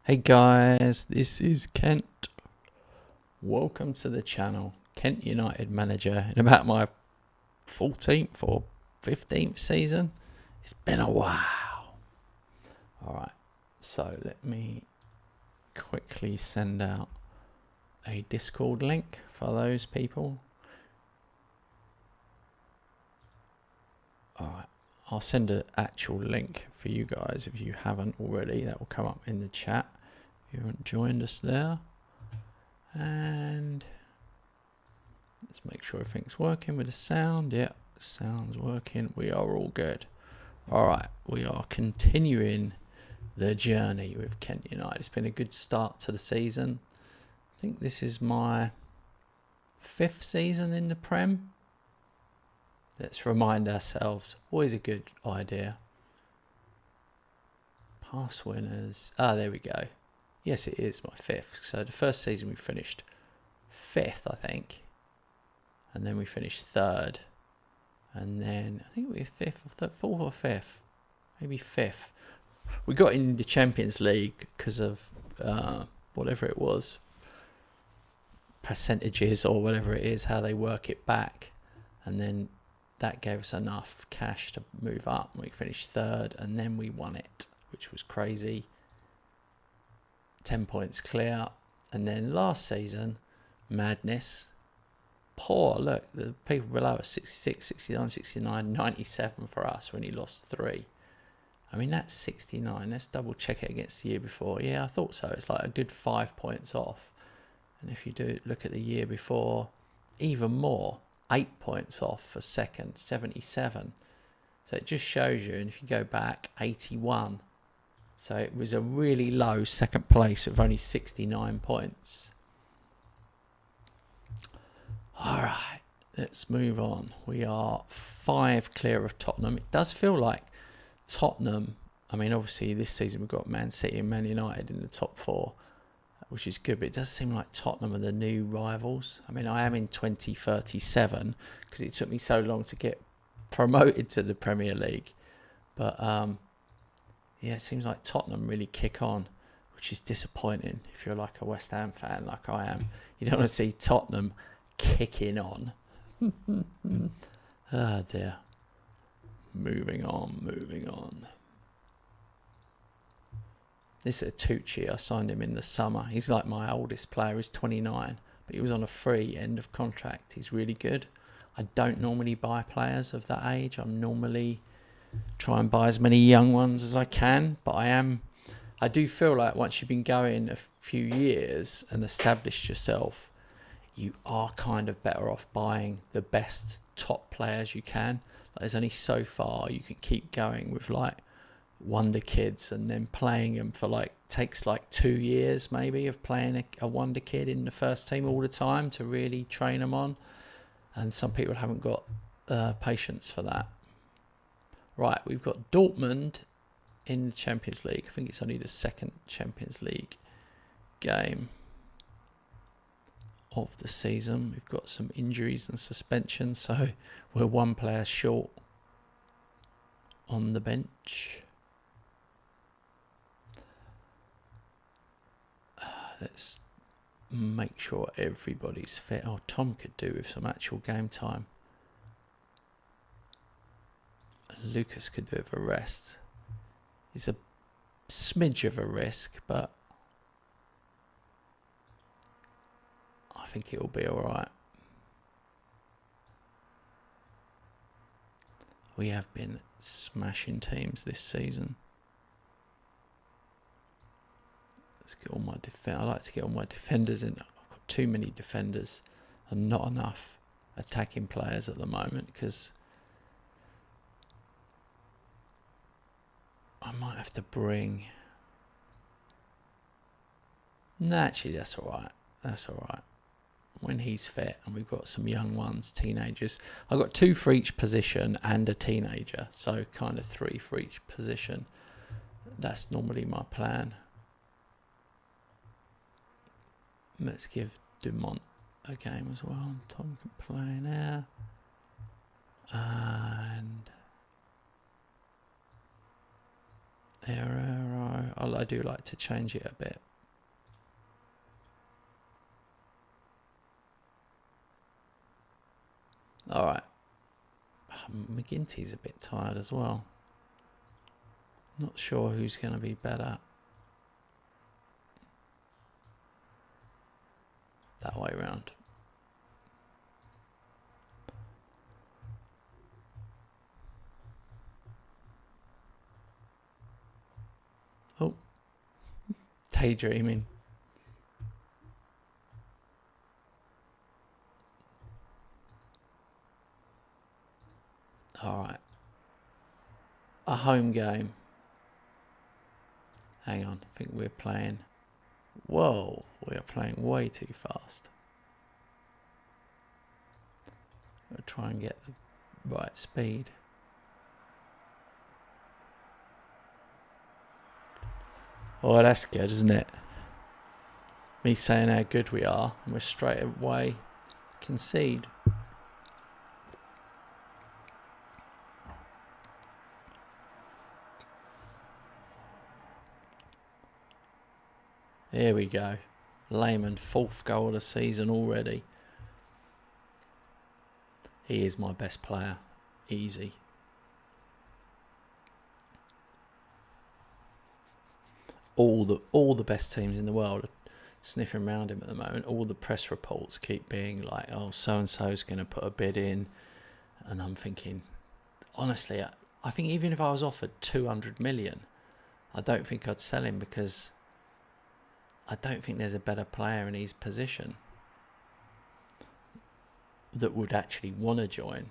Hey guys, this is Kent. Welcome to the channel. Kent United manager in about my 14th or 15th season. It's been a while. Alright, so let me quickly send out a Discord link for those people. Alright, I'll send an actual link for you guys if you haven't already. That will come up in the chat. You haven't joined us there, and let's make sure everything's working with the sound. Yeah, sound's working. We are all good. All right, we are continuing the journey with Kent United. It's been a good start to the season. I think this is my 5th season in the Prem. Let's remind ourselves, always a good idea. Past winners. There we go. Yes, it is my 5th. So the first season we finished 5th, I think. And then we finished 3rd. And then I think we were 5th or 4th or 5th. Maybe 5th. We got in the Champions League because of whatever it was. Percentages or whatever it is, how they work it back. And then that gave us enough cash to move up. We finished 3rd and then we won it, which was crazy. 10 points clear. And then last season, madness. Poor, look, the people below us, 66, 69, 69, 97 for us when he lost 3. I mean, that's 69. Let's double check it against the year before. Yeah, I thought so. It's like a good 5 points off. And if you do look at the year before, even more, 8 points off for second, 77. So it just shows you, and if you go back, 81. So it was a really low second place with only 69 points. All right, let's move on. We are 5 clear of Tottenham. It does feel like Tottenham, I mean, obviously this season we've got Man City and Man United in the top 4, which is good, but it does seem like Tottenham are the new rivals. I mean, I am in 2037 because it took me so long to get promoted to the Premier League. But yeah, it seems like Tottenham really kick on, which is disappointing if you're like a West Ham fan like I am. You don't want to see Tottenham kicking on. Ah, dear. Moving on. This is a Tucci. I signed him in the summer. He's like my oldest player. He's 29, but he was on a free end of contract. He's really good. I don't normally buy players of that age. I'm normally try and buy as many young ones as I can, but I do feel like once you've been going a few years and established yourself, you are kind of better off buying the best top players you can. Like, there's only so far you can keep going with like wonder kids and then playing them for like, takes like 2 years maybe of playing a wonder kid in the first team all the time to really train them on. And some people haven't got patience for that. Right, we've got Dortmund in the Champions League. I think it's only the 2nd Champions League game of the season. We've got some injuries and suspensions, so we're 1 player short on the bench. Let's make sure everybody's fit. Oh, Tom could do with some actual game time. Lucas could do with a rest. He's a smidge of a risk, but I think it will be alright. We have been smashing teams this season. Let's get all my I like to get all my defenders in. I've got too many defenders and not enough attacking players at the moment because I might have to bring... No, actually, that's alright. That's alright. When he's fit, and we've got some young ones, teenagers. I've got 2 for each position and a teenager. So kind of 3 for each position. That's normally my plan. Let's give Dumont a game as well. Tom can play now. And Error. I do like to change it a bit. Alright. McGinty's a bit tired as well. Not sure who's going to be better. That way round. Oh. Daydreaming. Alright. A home game. Hang on, I think we're playing... Whoa, we are playing way too fast. I'll try and get the right speed. Oh, that's good, isn't it? Me saying how good we are, and we're straight away concede. Here we go. Lehmann, 4th goal of the season already. He is my best player. Easy. All the best teams in the world are sniffing around him at the moment. All the press reports keep being like, oh, so-and-so's going to put a bid in. And I'm thinking, honestly, I think even if I was offered 200 million, I don't think I'd sell him, because I don't think there's a better player in his position that would actually want to join.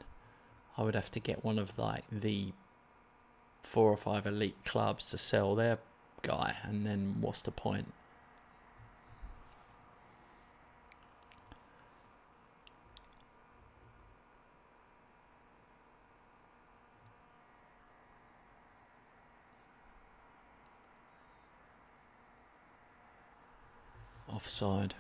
I would have to get one of like the 4 or 5 elite clubs to sell their guy, and then what's the point? Offside.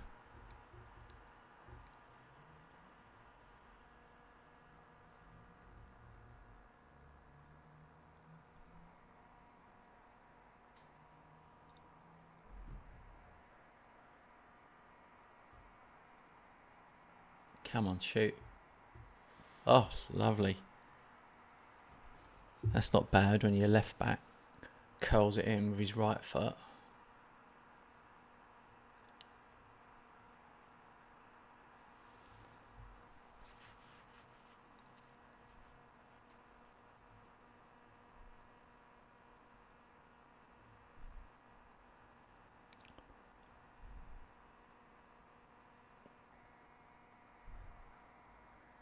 Come on, shoot. Oh, lovely. That's not bad when your left back curls it in with his right foot.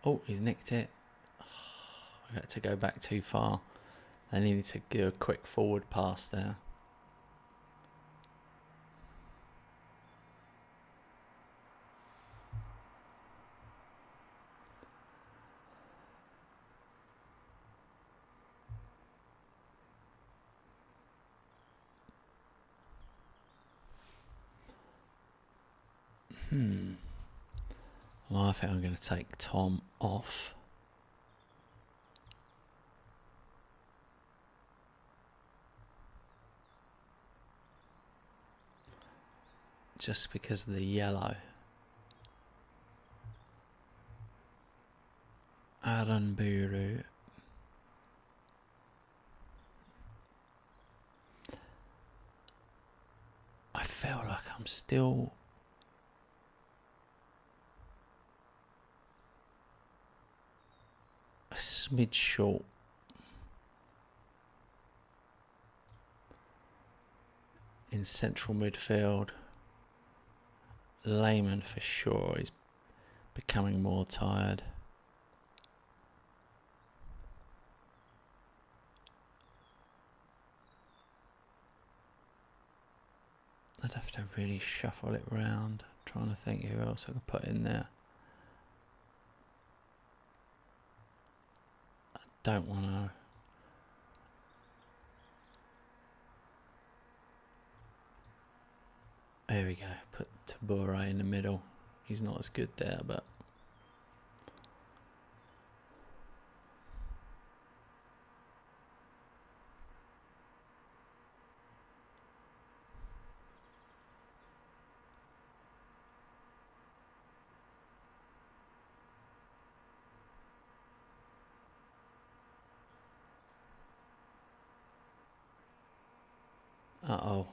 Oh, he's nicked it. I had to go back too far. I needed to do a quick forward pass there. Well, I think I'm going to take Tom off. Just because of the yellow. Aranburu. I feel like I'm still... a smidge short. In central midfield. Lehmann for sure is becoming more tired. I'd have to really shuffle it round. Trying to think who else I could put in there. I don't want to. There we go. Put Tabure in the middle. He's not as good there, but Uh-oh.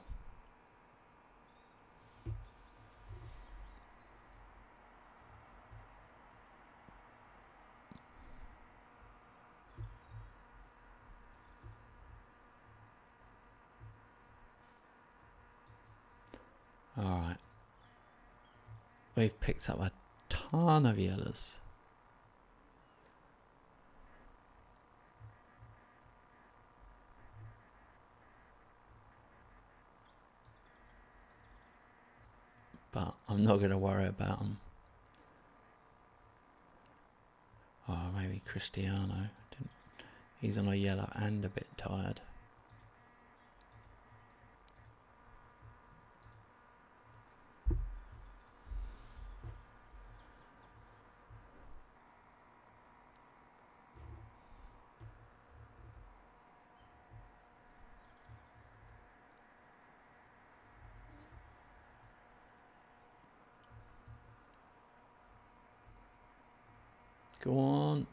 Alright. We've picked up a ton of yellows. But I'm not going to worry about them. Oh, maybe Cristiano. He's on a yellow and a bit tired. Go on.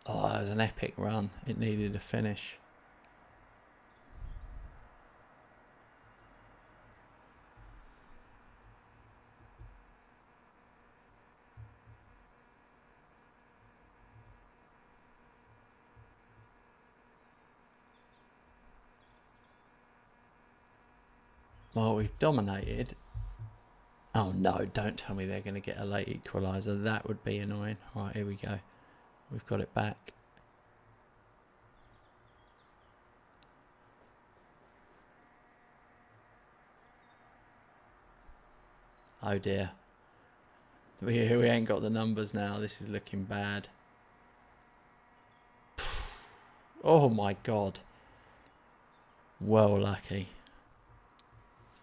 Oh, that was an epic run. It needed a finish. Well, we've dominated. Oh no, don't tell me they're going to get a late equaliser. That would be annoying. Right, here we go. We've got it back. Oh dear. We ain't got the numbers now. This is looking bad. Oh my god. Well lucky.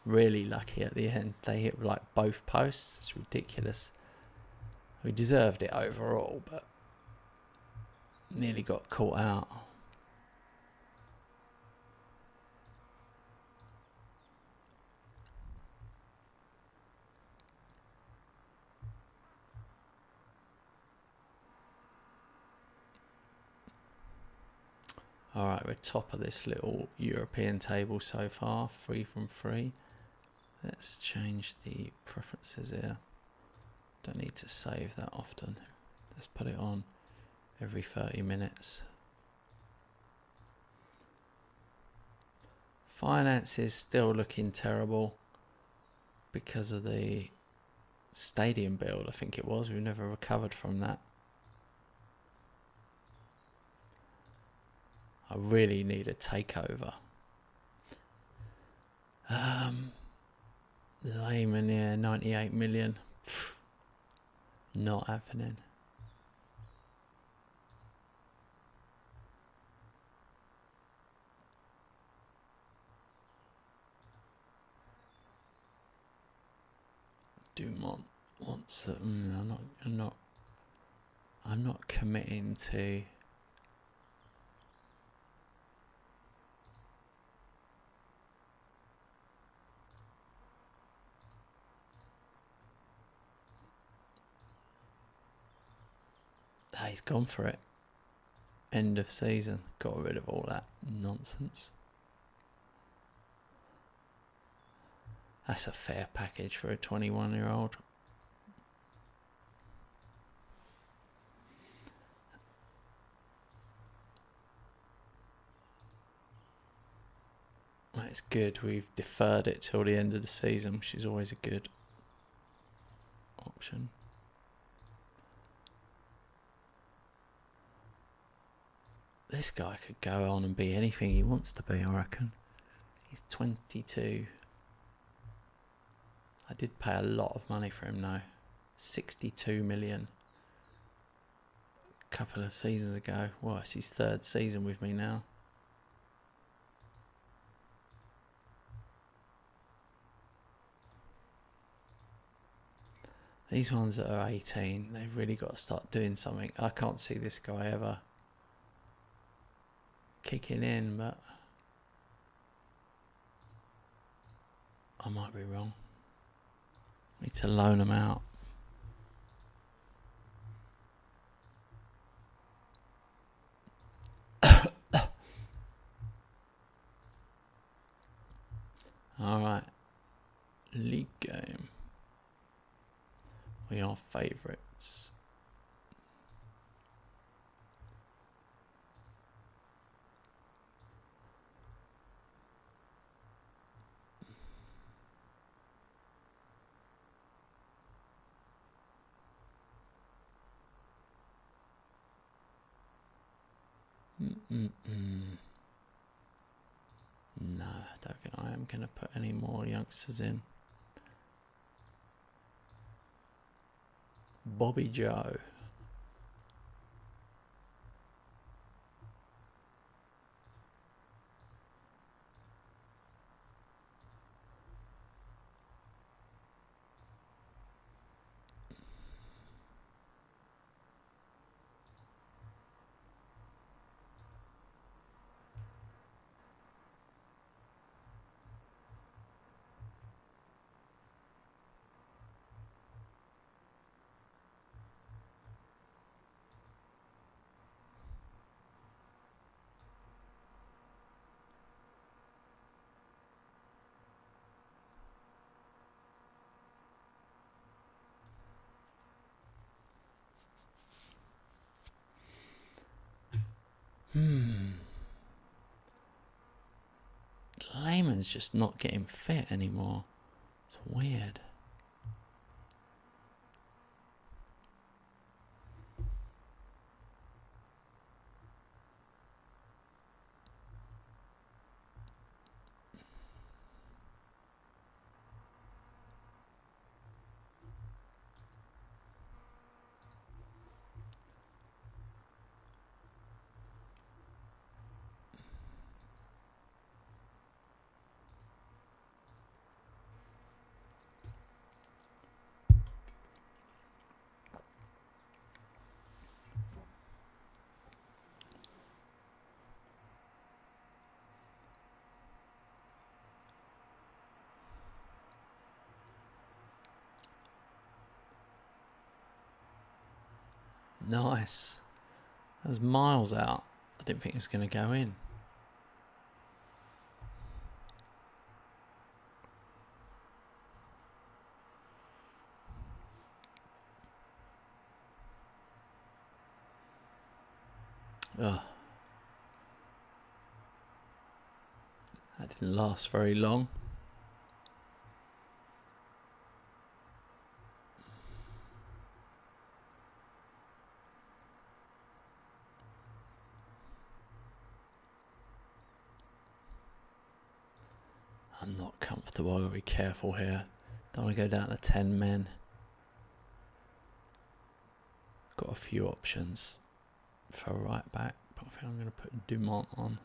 Really lucky at the end. They hit like both posts. It's ridiculous. We deserved it overall, but nearly got caught out. Alright, we're top of this little European table so far. 3 from 3. Let's change the preferences here. Don't need to save that often. Let's put it on every 30 minutes. Finance is still looking terrible because of the stadium build, I think it was. We've never recovered from that. I really need a takeover. Layman, yeah, 98 million. Pfft, not happening. Dumont wants. I'm not committing to. He's gone for it. End of season. Got rid of all that nonsense. That's a fair package for a 21-year-old. That's good. We've deferred it till the end of the season, which is always a good option. This guy could go on and be anything he wants to be, I reckon. He's 22. I did pay a lot of money for him though. 62 million. A couple of seasons ago. Well, it's his 3rd season with me now. These ones that are 18, they've really got to start doing something. I can't see this guy ever kicking in, but I might be wrong. Need to loan them out. All right. League game. We are favourites. No, I don't think I am going to put any more youngsters in. Bobby Joe. Lehman's just not getting fit anymore. It's weird. Nice. That was miles out. I didn't think it was going to go in. Ugh. That didn't last very long. I'm not comfortable. I've got to be careful here. Don't want to go down to 10 men. Got a few options for a right back, but I think I'm going to put Dumont on.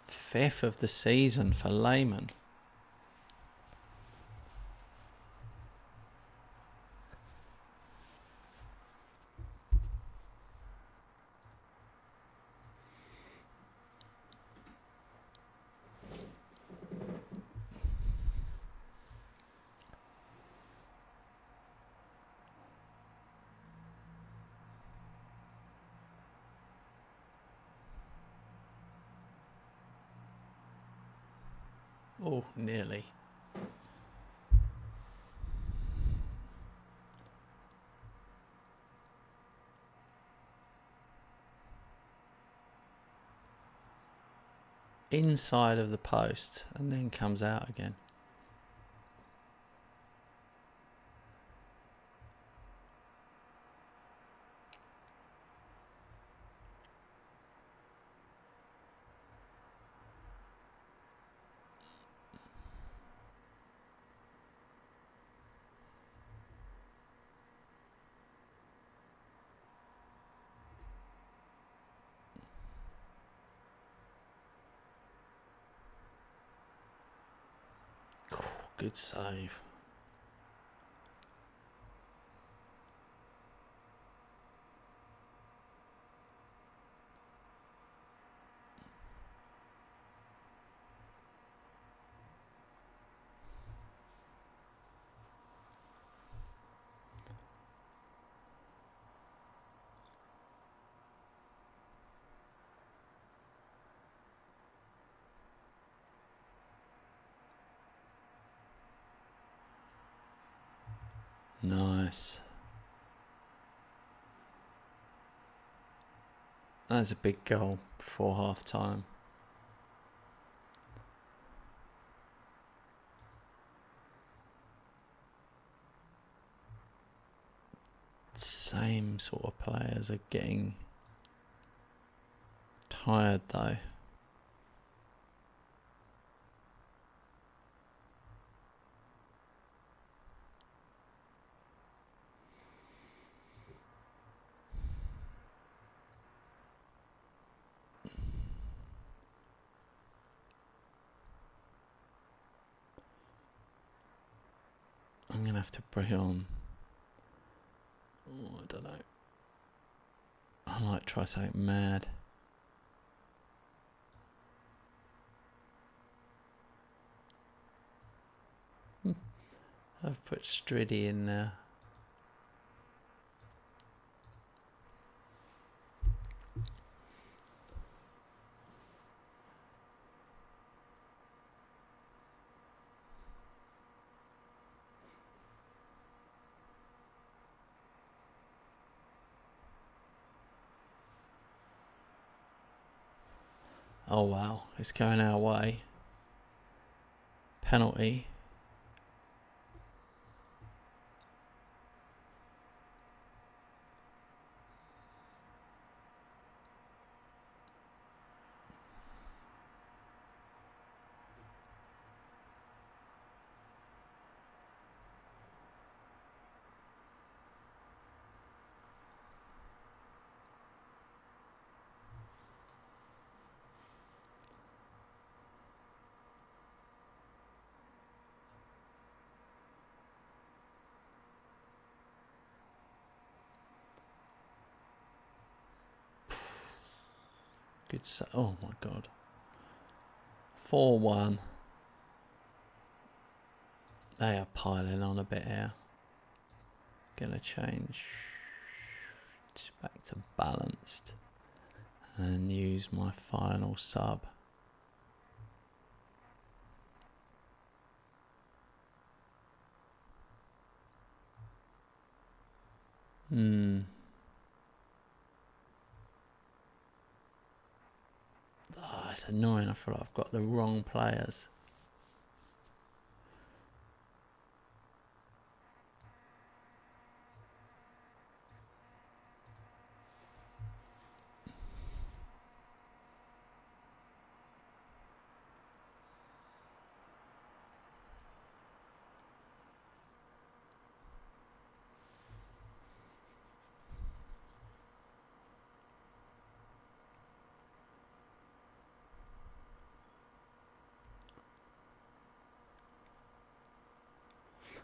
Fifth of the season for Lehman. Oh, nearly. Inside of the post and then comes out again. Good save. Nice. That's a big goal before half time. Same sort of players are getting tired though. I'm going to have to bring on... Oh, I don't know. I might try something mad. I've put Striddy in there. Oh wow, it's going our way. Penalty. Good. Oh my god. 4-1. They are piling on a bit here. Gonna change back to balanced and use my final sub. Oh, it's annoying. I feel like I've got the wrong players.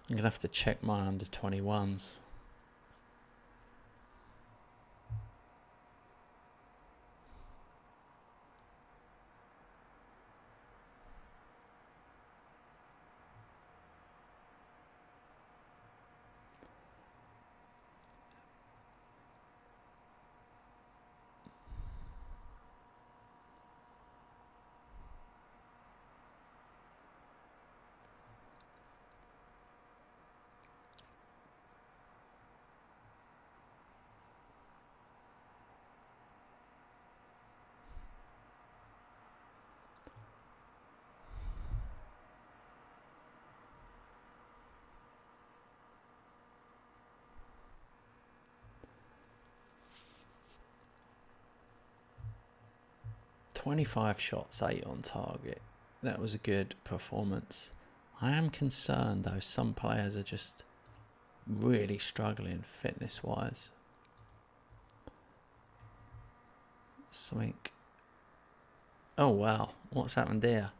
I'm going to have to check my under 21s. "25 shots, 8 on target." That was a good performance. I am concerned though, some players are just really struggling fitness wise. Something. Oh wow, what's happened here?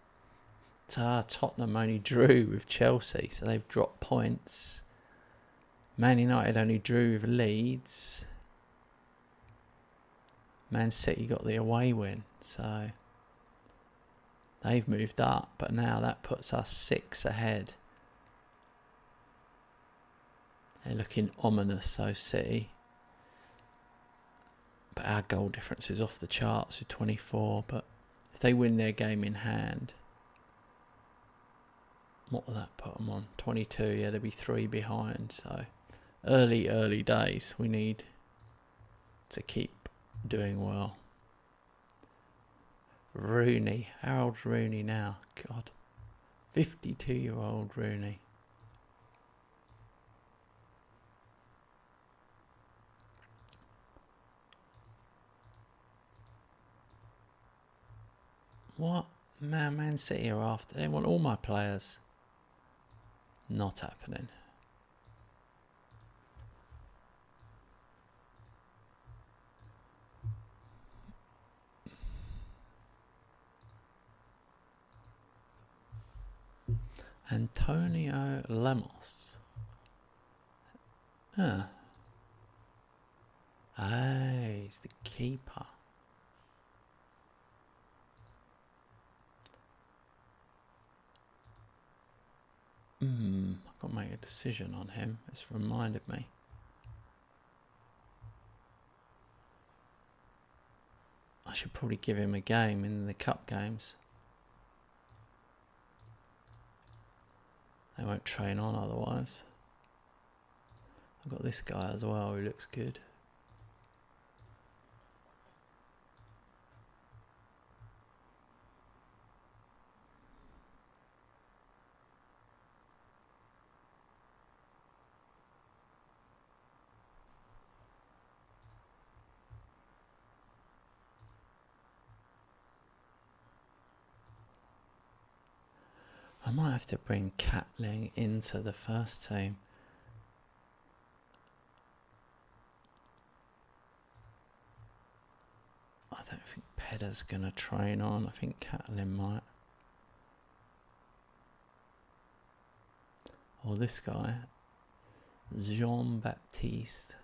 Tottenham only drew with Chelsea, so they've dropped points. Man United only drew with Leeds. Man City got the away win, so they've moved up, but now that puts us 6 ahead. They're looking ominous, though, City. But our goal difference is off the charts with 24, but if they win their game in hand, what will that put them on? 22, yeah, they'll be 3 behind, so early days. We need to keep doing well. Rooney. How old's Rooney now? God. 52-year-old Rooney. What? Man City are after. They want all my players. Not happening. Antonio Lemos. Ah. Hey, he's the keeper. I've got to make a decision on him. It's reminded me. I should probably give him a game in the cup games. They won't train on otherwise. I've got this guy as well who looks good. I might have to bring Catling into the first team. I don't think Pedder's going to train on. I think Catling might. Or this guy, Jean-Baptiste.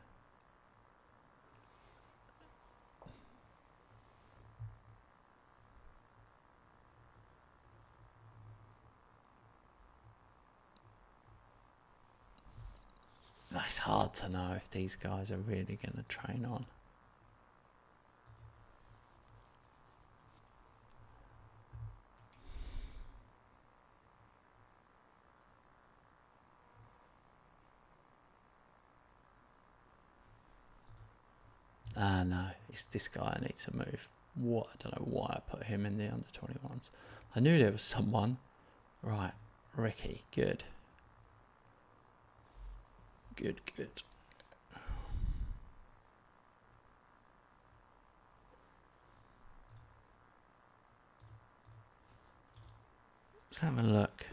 It's hard to know if these guys are really going to train on. No, it's this guy I need to move. What? I don't know why I put him in the under-21s. I knew there was someone. Right, Ricky, good. Good. Let's have a look.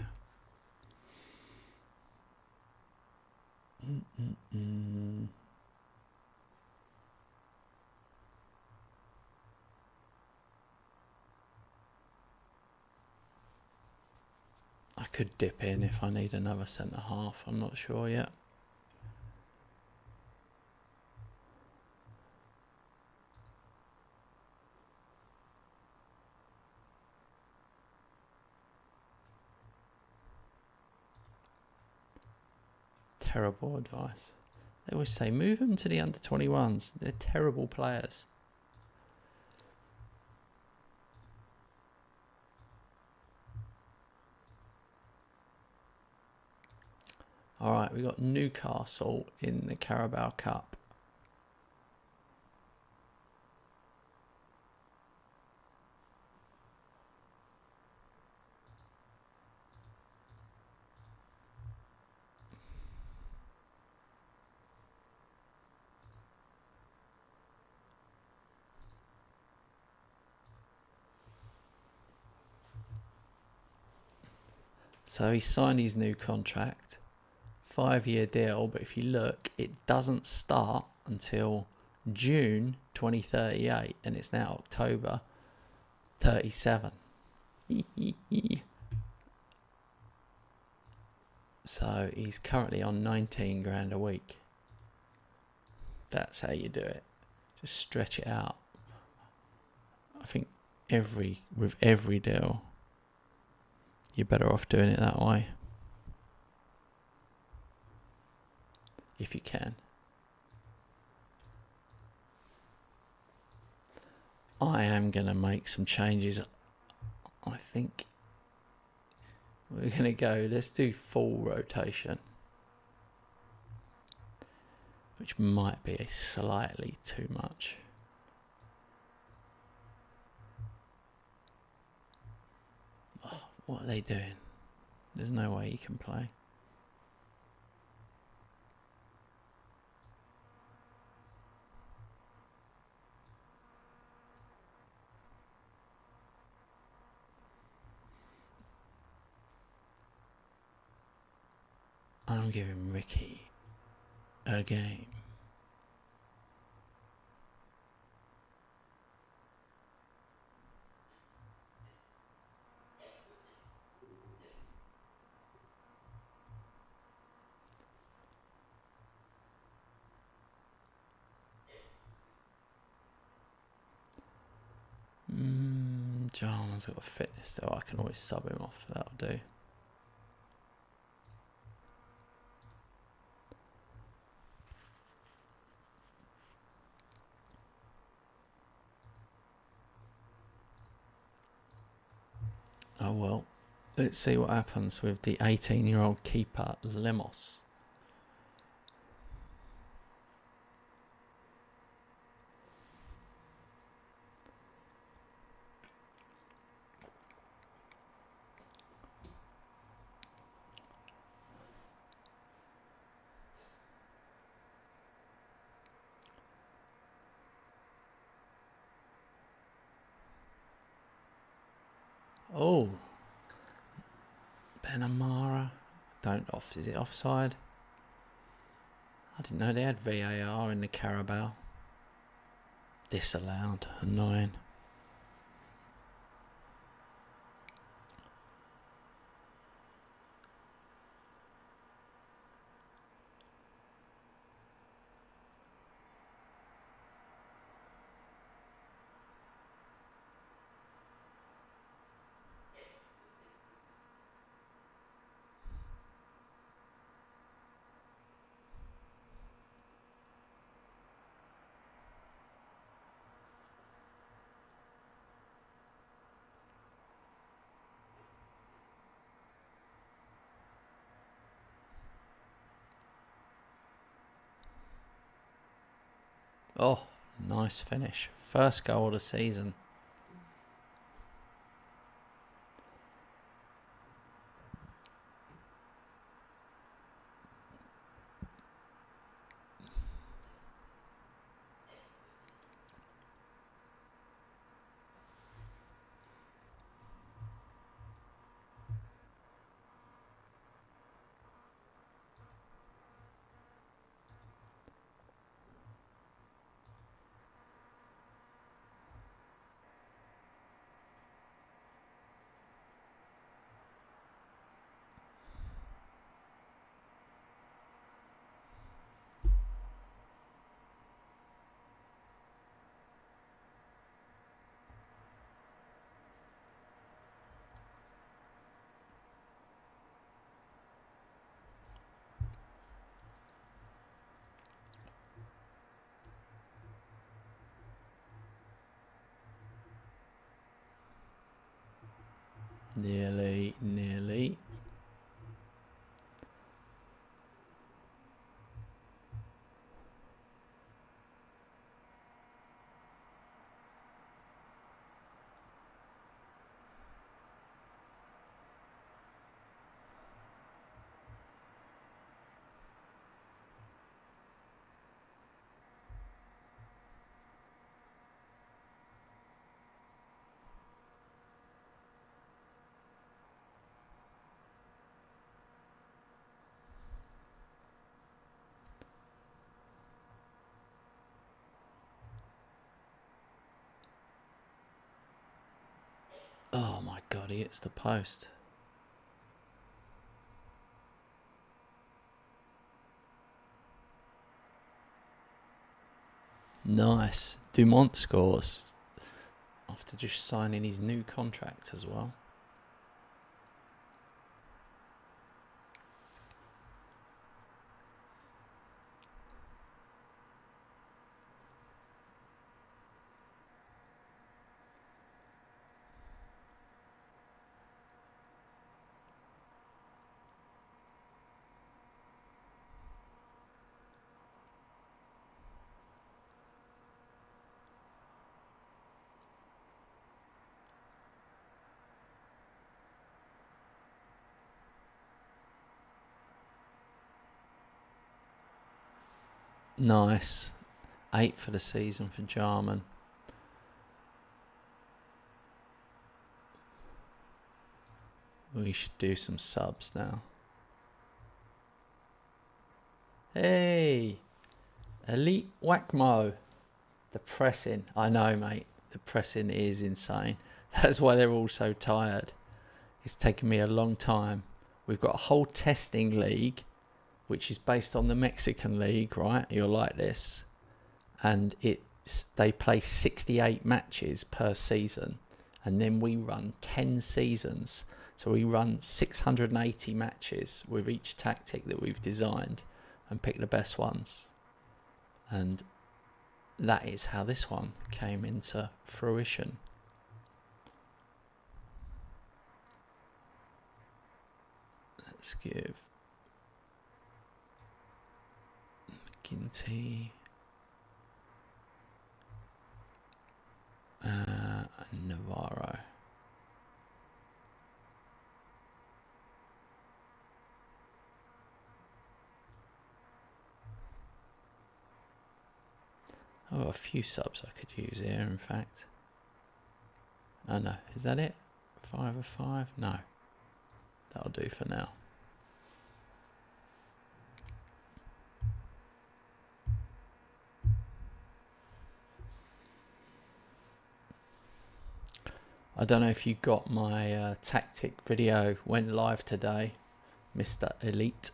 I could dip in if I need another centre half. I'm not sure yet. Terrible advice. They always say move them to the under-21s. They're terrible players. All right, we got Newcastle in the Carabao Cup. So he signed his new contract, 5-year deal, but if you look, it doesn't start until June 2038, and it's now October 37. So he's currently on 19 grand a week. That's how you do it. Just stretch it out. I think with every deal, you're better off doing it that way. If you can. I am going to make some changes. I think we're going to go, let's do full rotation. which might be slightly too much. Oh, what are they doing? There's no way you can play. I'm giving Ricky a game. John's got a fitness though. I can always sub him off. That'll do. Oh well. Let's see what happens with the 18-year-old keeper, Lemos. Oh, Benamara. Is it offside? I didn't know they had VAR in the Carabao. Disallowed. Annoying. Oh, nice finish. First goal of the season. Nearly. Oh my god, he hits the post. Nice. Dumont scores after just signing his new contract as well. Nice. 8 for the season for Jarman. We should do some subs now. Hey, Elite Whackmo. The pressing. I know, mate. The pressing is insane. That's why they're all so tired. It's taken me a long time. We've got a whole testing league, which is based on the Mexican league, right? You're like this. And they play 68 matches per season. And then we run 10 seasons. So we run 680 matches with each tactic that we've designed and pick the best ones. And that is how this one came into fruition. Let's give Ginty Navarro. Oh, a few subs I could use here, in fact. Oh no, is that it? 5 of 5? No. That'll do for now. I don't know if you got my tactic video, went live today, Mr. Elite.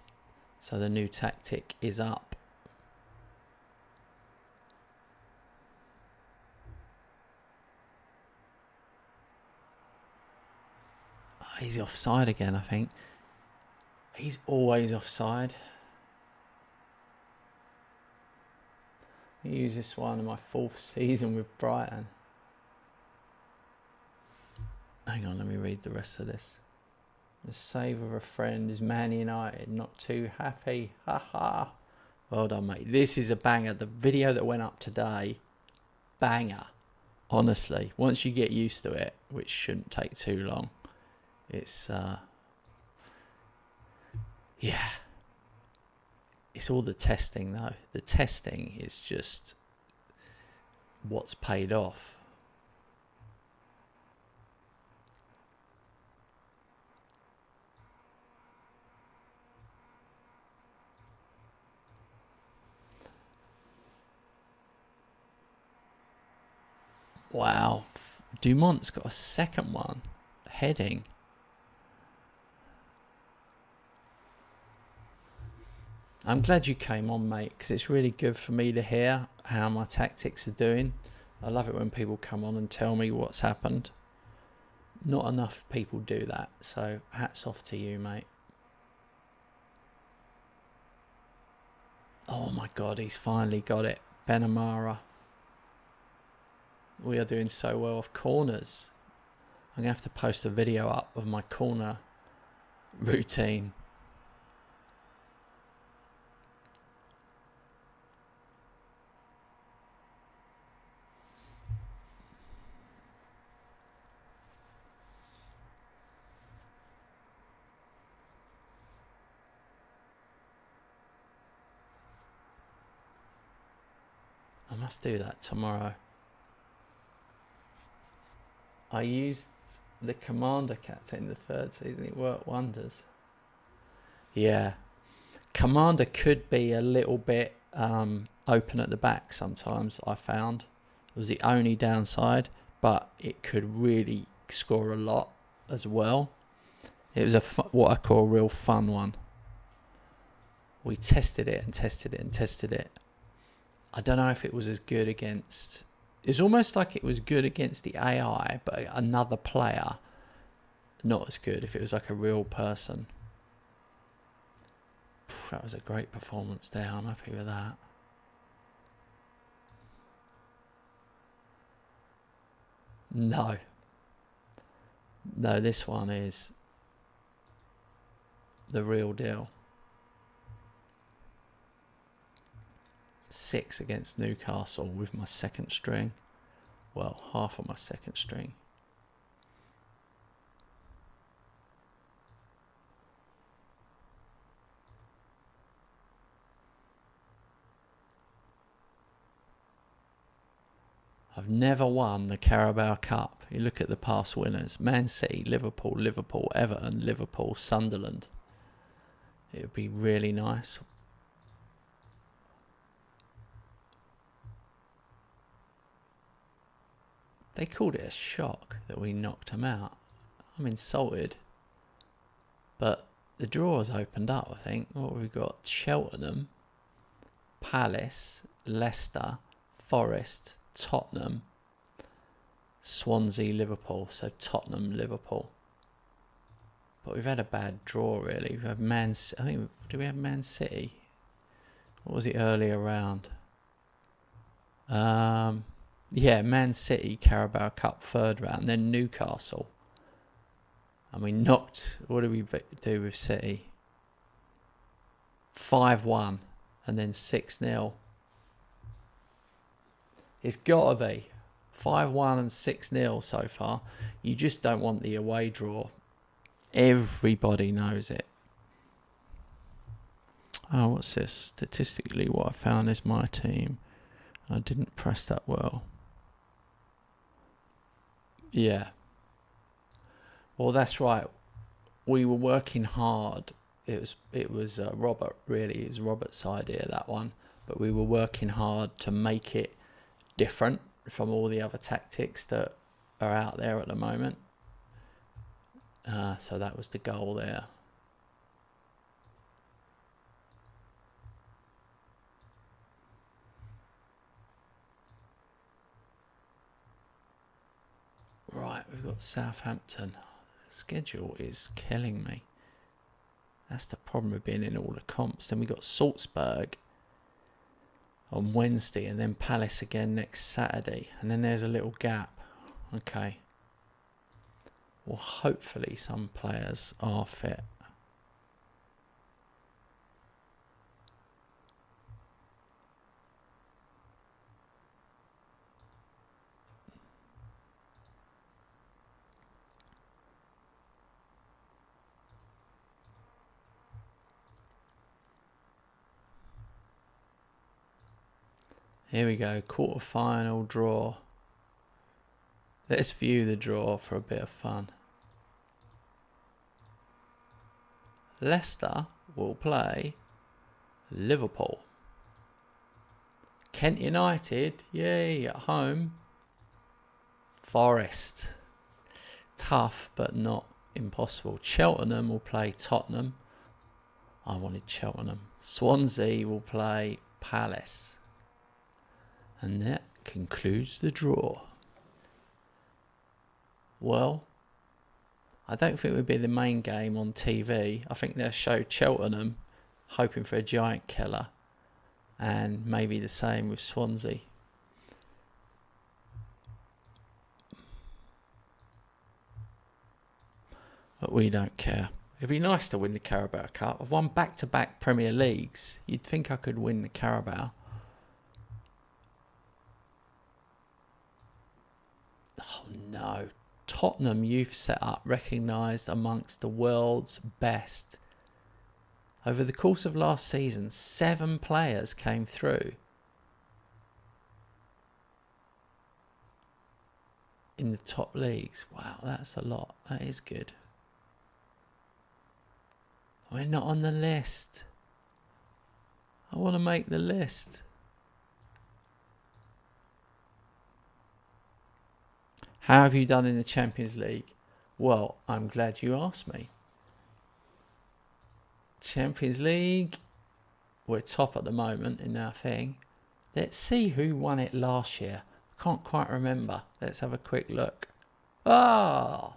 So the new tactic is up. Oh, he's offside again, I think. He's always offside. I use this one in my 4th season with Brighton. Hang on, let me read the rest of this. The save of a friend is Man United, not too happy. Haha. Well done, mate. This is a banger. The video that went up today, banger. Honestly, once you get used to it, which shouldn't take too long, it's yeah. It's all the testing though. The testing is just what's paid off. Wow, Dumont's got a second one. Heading. I'm glad you came on, mate, because it's really good for me to hear how my tactics are doing. I love it when people come on and tell me what's happened. Not enough people do that, so hats off to you, mate. Oh my God, he's finally got it. Benamara. We are doing so well off corners. I'm going to have to post a video up of my corner routine. I must do that tomorrow. I used the Commander captain in the 3rd season. It worked wonders. Yeah. Commander could be a little bit open at the back sometimes, I found. It was the only downside, but it could really score a lot as well. It was what I call a real fun one. We tested it and tested it and tested it. I don't know if it was as good against... It's almost like it was good against the AI, but another player, not as good if it was like a real person. That was a great performance there. I'm happy with that. No. No, this one is the real deal. 6 against Newcastle with my second string. Well, half of my second string. have never won the Carabao Cup. You look at the past winners: Man City, Liverpool, Everton, Liverpool, Sunderland. It would be really nice. They called it a shock that we knocked them out. I'm insulted. But the draw's opened up, I think. What have we got? Cheltenham, Palace, Leicester, Forest, Tottenham, Swansea, Liverpool. So Tottenham, Liverpool. But we've had a bad draw, really. We've had did we have Man City? What was it earlier round? Yeah, Man City, Carabao Cup, third round. Then Newcastle. And we knocked, what did we do with City? 5-1 and then 6-0. It's got to be 5-1 and 6-0 so far. You just don't want the away draw. Everybody knows it. Oh, what's this? Statistically, what I found is my team. I didn't press that well. Yeah. Well, that's right. We were working hard. It was Robert, really. It was Robert's idea, that one. But we were working hard to make it different from all the other tactics that are out there at the moment. So that was the goal there. Right, we've got Southampton. Schedule is killing me. That's the problem with being in all the comps. Then we got Salzburg on Wednesday, and then Palace again next Saturday, and then there's a little gap. Okay. Well, hopefully some players are fit. Here we go, quarter-final draw. Let's view the draw for a bit of fun. Leicester will play Liverpool. Kent United, yay, at home. Forest. Tough, but not impossible. Cheltenham will play Tottenham. I wanted Cheltenham. Swansea will play Palace. And that concludes the draw. Well, I don't think it would be the main game on TV. I think they'll show Cheltenham, hoping for a giant killer. And maybe the same with Swansea. But we don't care. It'd be nice to win the Carabao Cup. I've won back-to-back Premier Leagues. You'd think I could win the Carabao. Oh no. Tottenham youth setup recognised amongst the world's best. Over the course of last season, 7 players came through in the top leagues. Wow, that's a lot. That is good. We're not on the list. I want to make the list. How have you done in the Champions League? Well, I'm glad you asked me. Champions League, we're top at the moment in our thing. Let's see who won it last year. I can't quite remember. Let's have a quick look. Ah,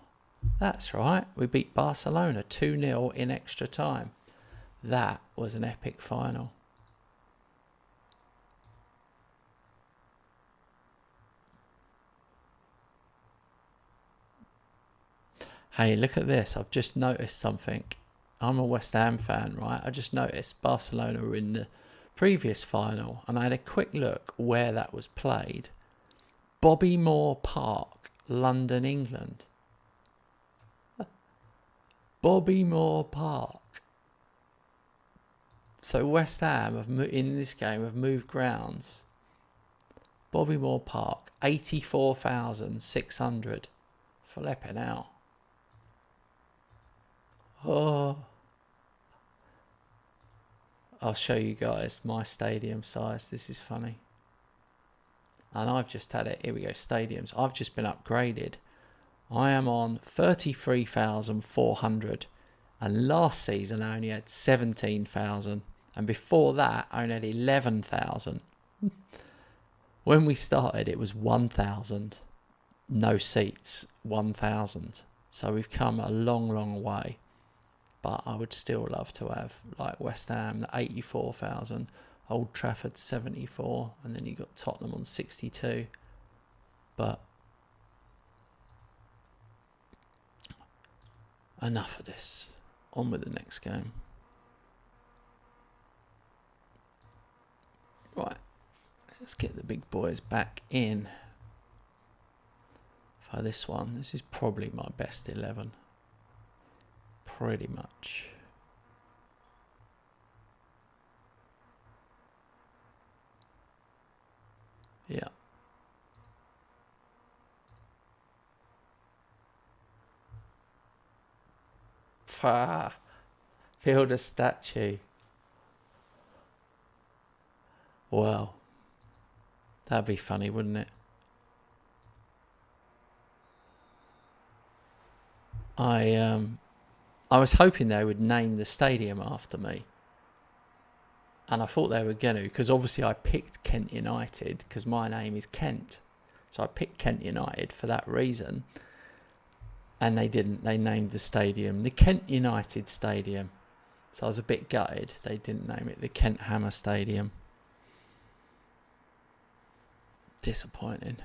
that's right. We beat Barcelona 2-0 in extra time. That was an epic final. Hey, look at this. I've just noticed something. I'm a West Ham fan, right? I just noticed Barcelona were in the previous final, and I had a quick look where that was played. Bobby Moore Park, London, England. Bobby Moore Park. So West Ham in this game have moved grounds. Bobby Moore Park, 84,600. Flipping out. Oh. I'll show you guys my stadium size. This is funny. And I've just had it. Here we go, stadiums. I've just been upgraded. I am on 33,400. And last season I only had 17,000. And before that I only had 11,000. When we started it was 1,000. No seats, 1,000. So we've come a long, long way. But I would still love to have, like West Ham, the 84,000. Old Trafford 74, and then you got Tottenham on 62. But enough of this. On with the next game. Right, let's get the big boys back in for this one. This is probably my best 11. Pretty much. Yeah. Build a statue. Well, that'd be funny, wouldn't it? I was hoping they would name the stadium after me. And I thought they were going to, because obviously I picked Kent United, because my name is Kent. So I picked Kent United for that reason. And they didn't. They named the stadium the Kent United Stadium. So I was a bit gutted. They didn't name it the Kent Hammer Stadium. Disappointing.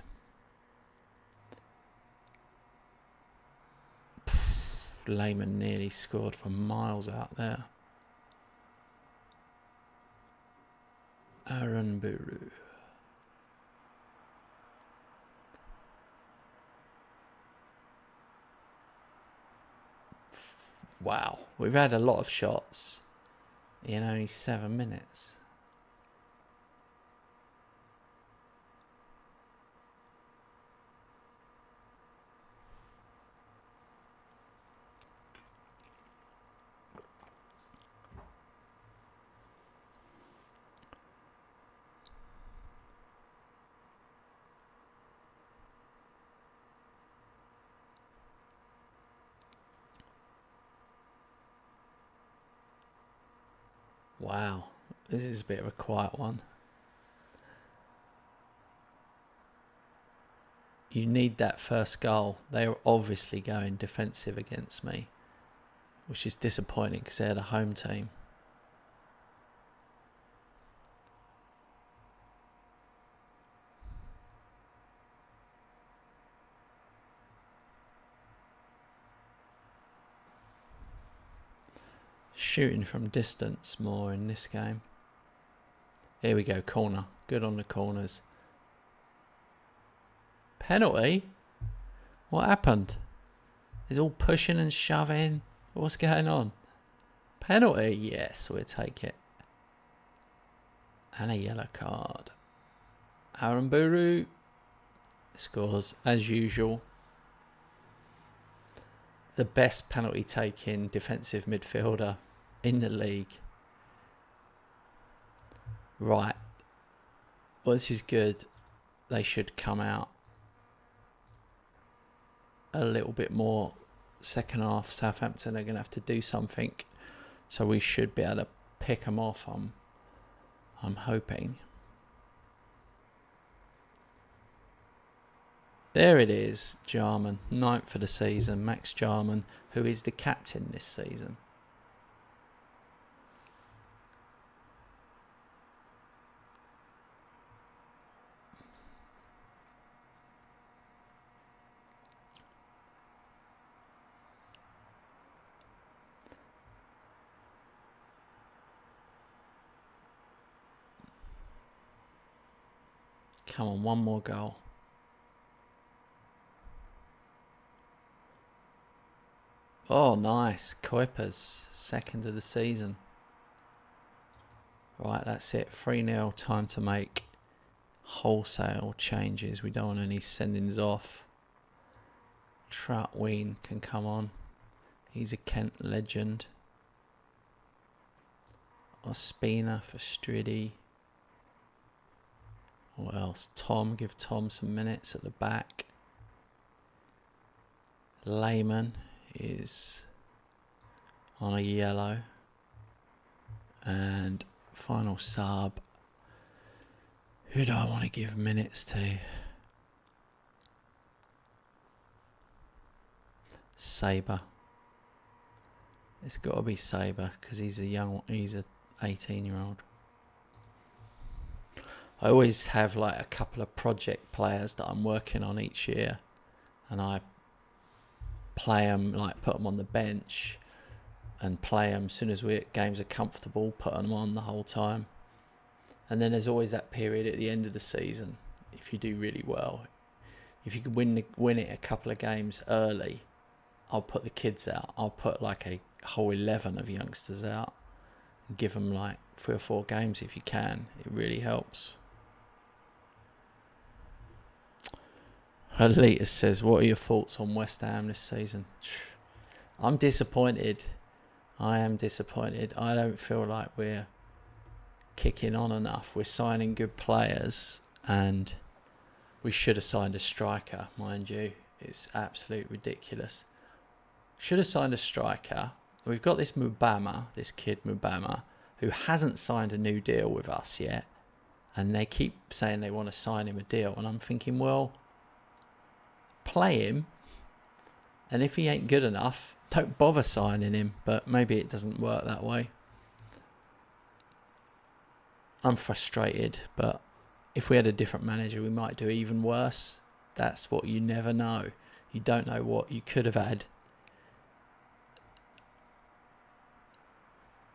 Lehman nearly scored from miles out there. Aaron Buru. Wow, we've had a lot of shots in only 7 minutes. Wow, this is a bit of a quiet one. You need that first goal. They are obviously going defensive against me, which is disappointing because they're the home team. Shooting from distance more in this game. Here we go, corner. Good on the corners. Penalty? What happened? Is all pushing and shoving? What's going on? Penalty? Yes, we'll take it. And a yellow card. Aaron Buru scores as usual. The best penalty taking defensive midfielder in the league. Right. Well, this is good. They should come out a little bit more. Second half, Southampton are going to have to do something. So we should be able to pick them off, I'm hoping. There it is, Jarman, 9th for the season, Max Jarman, who is the captain this season. Come on, one more goal. Oh, nice. Kuipers, 2nd of the season. Right, that's it. 3-0, time to make wholesale changes. We don't want any sendings off. Troutween can come on. He's a Kent legend. Ospina for Striddy. What else? Tom, give Tom some minutes at the back. Lehman is on a yellow. And final sub. Who do I want to give minutes to? Sabre. It's got to be Sabre because he's a 18-year-old. I always have like a couple of project players that I'm working on each year, and I play them, like put them on the bench and play them as soon as games are comfortable, put them on the whole time. And then there's always that period at the end of the season, if you do really well, if you could win it a couple of games early, I'll put the kids out. I'll put like a whole 11 of youngsters out and give them like 3 or 4 games if you can. It really helps. Alita says, what are your thoughts on West Ham this season? I'm disappointed. I am disappointed. I don't feel like we're kicking on enough. We're signing good players, and we should have signed a striker, mind you. It's absolutely ridiculous. Should have signed a striker. We've got this kid Mubama, who hasn't signed a new deal with us yet, and they keep saying they want to sign him a deal, and I'm thinking, well, play him, and if he ain't good enough, don't bother signing him. But maybe it doesn't work that way. I'm frustrated, but if we had a different manager, we might do even worse. That's what you never know. You don't know what you could have had.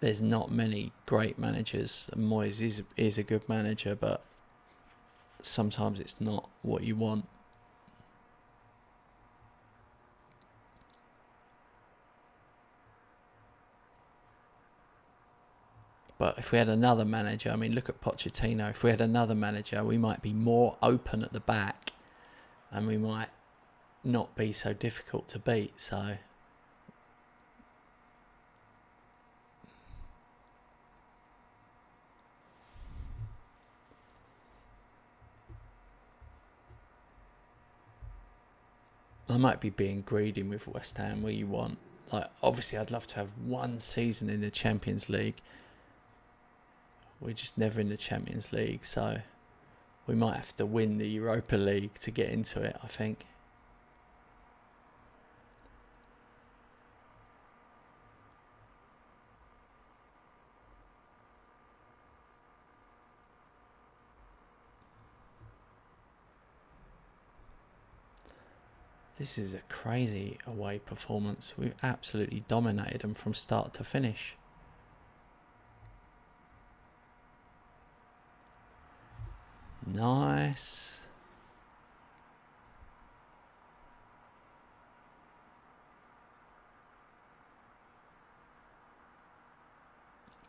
There's not many great managers. Moyes is a good manager, but sometimes it's not what you want. But if we had another manager, I mean, look at Pochettino. If we had another manager, we might be more open at the back, and we might not be so difficult to beat. So I might be being greedy with West Ham, where you want, like, obviously I'd love to have one season in the Champions League. We're just never in the Champions League, so we might have to win the Europa League to get into it, I think. This is a crazy away performance. We've absolutely dominated them from start to finish. Nice.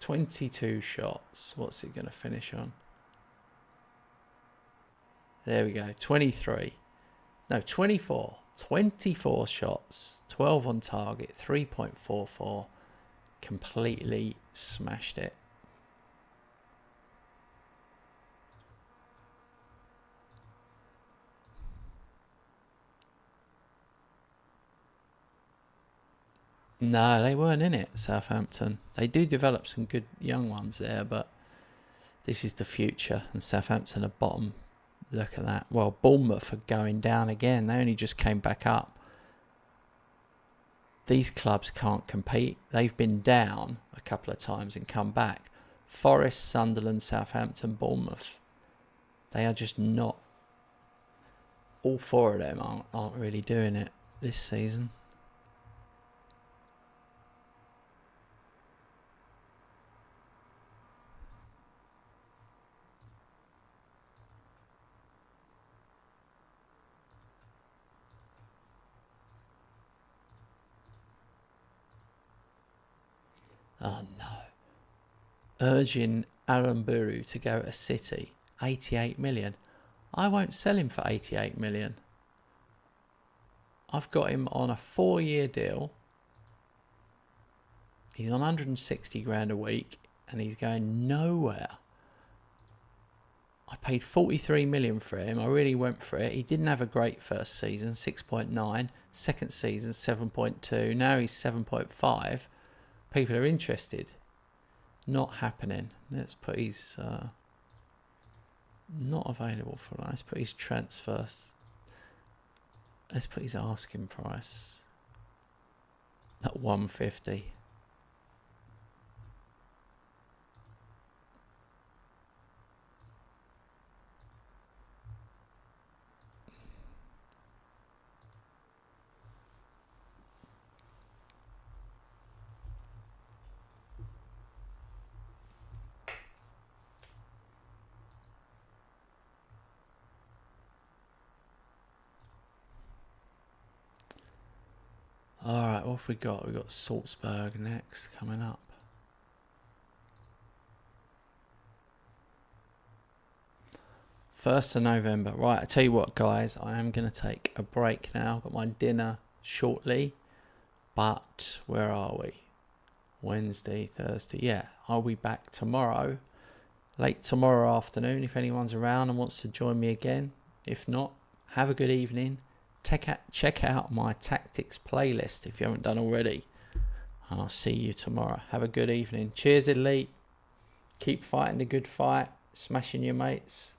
"22 shots. What's it going to finish on? There we go. 23. No, 24. 24 shots. 12 on target. 3.44. Completely smashed it. No, they weren't in it, Southampton. They do develop some good young ones there, but this is the future, and Southampton are bottom. Look at that. Well, Bournemouth are going down again. They only just came back up. These clubs can't compete. They've been down a couple of times and come back. Forest, Sunderland, Southampton, Bournemouth. They are just not. All 4 of them aren't really doing it this season. Oh no. Urging Aramburu to go to City. 88 million. I won't sell him for 88 million. I've got him on a 4-year deal. He's on 160 grand a week and he's going nowhere. I paid 43 million for him. I really went for it. He didn't have a great first season, 6.9. Second season, 7.2. Now he's 7.5. People are interested. Not happening. Let's put his not available for that. Let's put his transfer. Let's put his asking price at 150. Alright, what have we got? We've got Salzburg next coming up. First of November. Right, I tell you what, guys, I am going to take a break now. I've got my dinner shortly. But where are we? Wednesday, Thursday. Yeah, I'll be back tomorrow. Late tomorrow afternoon if anyone's around and wants to join me again. If not, have a good evening. Check out my tactics playlist if you haven't done already. And I'll see you tomorrow. Have a good evening. Cheers, Elite. Keep fighting the good fight. Smashing your mates.